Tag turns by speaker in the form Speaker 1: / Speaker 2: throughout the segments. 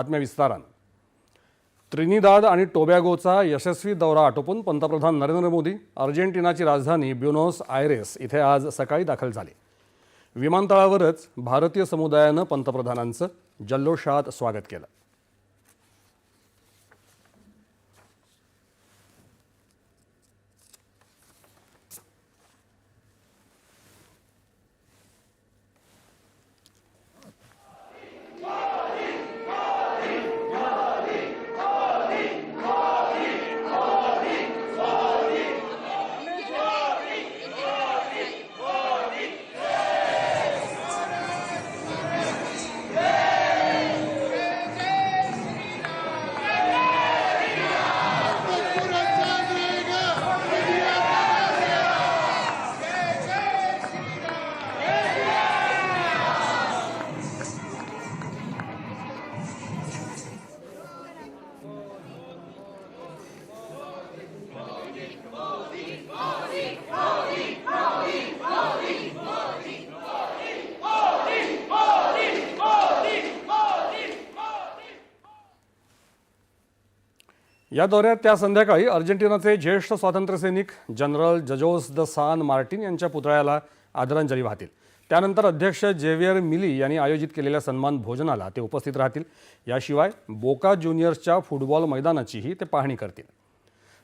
Speaker 1: बातम्या विस्तारानं. त्रिनिदाद आणि टोबॅगोचा यशस्वी दौरा आटोपून पंतप्रधान नरेंद्र मोदी अर्जेंटिनाची राजधानी ब्युनॉस आयरेस इथे आज सकाळी दाखल झाले. विमानतळावरच भारतीय समुदायानं पंतप्रधानांचं जल्लोषात स्वागत केलं. या दौऱ्यात त्या संध्याकाळी अर्जेंटिनाचे ज्येष्ठ स्वातंत्र्यसैनिक जनरल जजोस द सान मार्टिन यांच्या पुतळ्याला आदरांजली वाहतील. त्यानंतर अध्यक्ष जेवियर मिली यांनी आयोजित केलेल्या सन्मान भोजनाला ते उपस्थित राहतील. याशिवाय बोका ज्युनियर्सच्या फुटबॉल मैदानाचीही ते पाहणी करतील.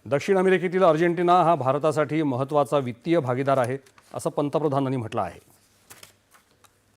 Speaker 1: दक्षिण अमेरिकेतील अर्जेंटिना हा भारतासाठी महत्त्वाचा वित्तीय भागीदार आहे असं पंतप्रधानांनी म्हटलं आहे.